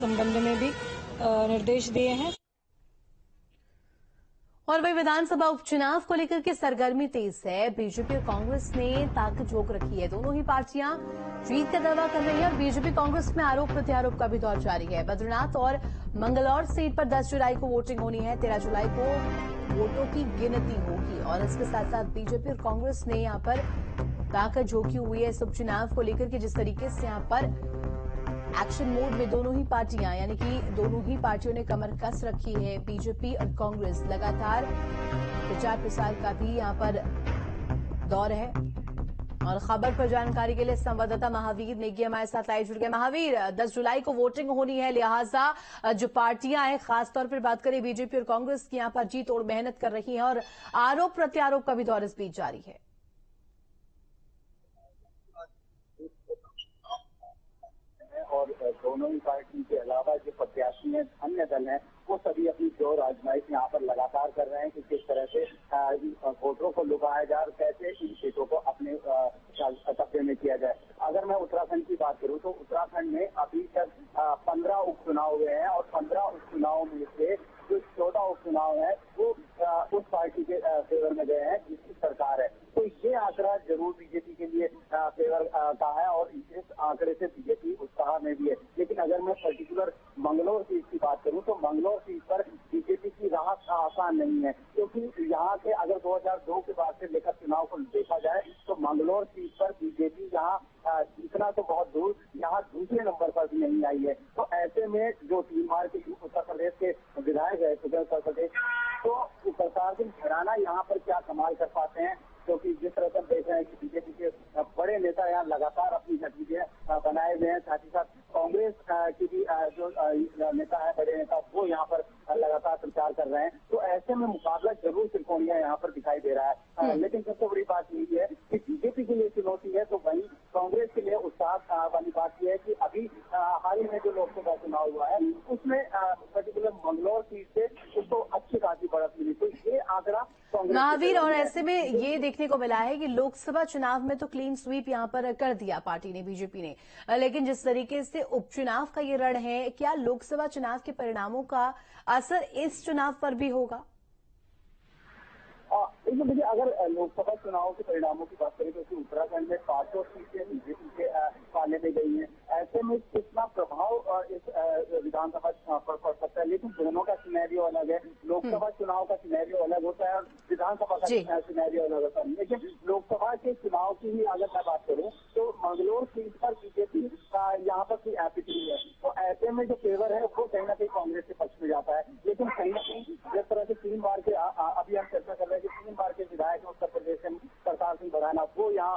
संबंध में भी निर्देश दिए हैं। और वही विधानसभा उपचुनाव को लेकर के सरगर्मी तेज है। बीजेपी और कांग्रेस ने ताकत झोंक रखी है। दोनों ही पार्टियां जीत का दावा कर रही है और बीजेपी कांग्रेस में आरोप प्रत्यारोप का भी दौर जारी है। बद्रीनाथ और मंगलौर सीट पर 10 जुलाई को वोटिंग होनी है। 13 जुलाई को वोटों की गिनती होगी और इसके साथ साथ बीजेपी और कांग्रेस ने यहां पर ताकत झोंकी हुई है इस उपचुनाव को लेकर के। जिस तरीके से यहां पर एक्शन मोड में दोनों ही पार्टियां यानी कि दोनों ही पार्टियों ने कमर कस रखी है। बीजेपी और कांग्रेस लगातार प्रचार प्रसार का भी यहां पर दौर है। और खबर पर जानकारी के लिए संवाददाता महावीर नेगी हमारे साथ लाइव जुड़ गए। महावीर, 10 जुलाई को वोटिंग होनी है, लिहाजा जो पार्टियां हैं, खासतौर पर बात करें बीजेपी और कांग्रेस की, यहां पर जी तोड़ मेहनत कर रही हैं और आरोप प्रत्यारोप का भी दौर इस बीच जारी है। और दोनों ही पार्टी के अलावा जो प्रत्याशी हैं, अन्य दल हैं, वो सभी अपनी जोर आजमाइश यहाँ पर लगातार कर रहे हैं कि किस तरह से वोटरों को लुभाया जाए और कैसे इन सीटों को अपने कब्जे में किया जाए। अगर मैं उत्तराखंड की बात करूं तो उत्तराखंड में अभी तक 15 उपचुनाव हुए हैं और 15 उपचुनाव में से जो 14 उपचुनाव है वो उस पार्टी के फेवर में गए हैं जिसकी सरकार है। तो ये आंकड़ा जरूर बीजेपी के लिए फेवर का है और इस आंकड़े से बीजेपी उत्साह में भी है। लेकिन अगर मैं पर्टिकुलर मंगलौर सीट की बात करूं तो मंगलौर सीट पर बीजेपी की राह आसान नहीं है, क्योंकि यहाँ से अगर 2002 के बाद से लेकर चुनाव को देखा जाए तो मंगलौर सीट पर बीजेपी यहाँ जीतना तो बहुत दूर, यहाँ दूसरे नंबर पर भी नहीं आई है। तो ऐसे में जो 3 बार के उत्तर प्रदेश के विधायक है उत्तर प्रदेश, तो प्रताप सिंह भड़ाना यहाँ पर क्या कमाल कर पाते हैं, क्योंकि जिस तरह से देख रहे हैं कि बीजेपी के बड़े नेता यहाँ लगातार अपनी गतिविधियां बनाए हुए हैं, साथ ही साथ कांग्रेस की भी जो नेता है, बड़े नेता, वो यहाँ पर लगातार प्रचार कर रहे हैं। तो ऐसे में मुकाबला जरूर त्रिकोणीय यहाँ पर दिखाई दे रहा है। लेकिन सबसे बड़ी बात यही है कि बीजेपी के लिए चुनौती है, तो वही कांग्रेस के लिए उत्साह वाली बात यह है कि अभी हाल ही में जो लोकसभा चुनाव हुआ है उसमें पर्टिकुलर मंगलौर सीट से उसको अच्छी खासी बढ़त मिली। तो ये आंकड़ा महावीर, और ऐसे में ये देखने को मिला है कि लोकसभा चुनाव में तो क्लीन स्वीप यहां पर कर दिया पार्टी ने, बीजेपी ने, लेकिन जिस तरीके से उपचुनाव का ये रण है, क्या लोकसभा चुनाव के परिणामों का असर इस चुनाव पर भी होगा? देखिए, अगर लोकसभा चुनाव के परिणामों की बात करें तो उत्तराखंड में 5 सीटें बीजेपी के पाले में गई हैं। ऐसे में कितना प्रभाव इस विधानसभा पर पड़ सकता है, लेकिन दोनों का सिनेरियो अलग है। लोकसभा चुनाव का सिनेरियो अलग होता है और विधानसभा का सिनेरियो अलग होता है। लेकिन लोकसभा के चुनाव की ही अगर मैं बात करूं तो मंगलौर सीट पर बीजेपी यहाँ पर कोई ऐसी नहीं है। तो ऐसे में जो फेवर है वो कहीं ना कहीं कांग्रेस के पक्ष में जाता है। लेकिन कहीं ना कहीं जिस तरह से 3 बार के अभी हम चर्चा कर रहे हैं कि 3 बार के विधायक उत्तर प्रदेश से प्रताप सिंह भड़ाना, वो यहाँ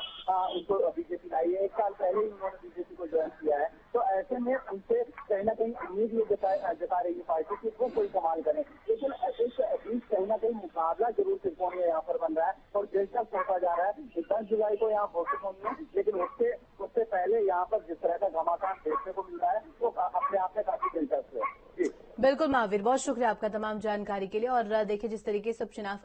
उनको बीजेपी लाई है। 1 साल पहले ही उन्होंने बीजेपी को ज्वाइन किया है। तो ऐसे में उनसे कहीं ना कहीं उम्मीद ये जता रही है पार्टी की वो कोई कमाल करें। लेकिन इस बीच कहीं ना कहीं मुकाबला जरूर त्रिकोणीय यहाँ पर बन रहा है और दिलचस्प होता जा रहा है। 10 जुलाई को यहाँ वोटिंग होनी है, लेकिन उससे पहले यहाँ पर जिस तरह का घमासान देखने को मिल रहा है वो अपने आप में काफी दिलचस्प है। बिल्कुल महावीर, बहुत शुक्रिया आपका तमाम जानकारी के लिए। और देखिए जिस तरीके से उपचुनाव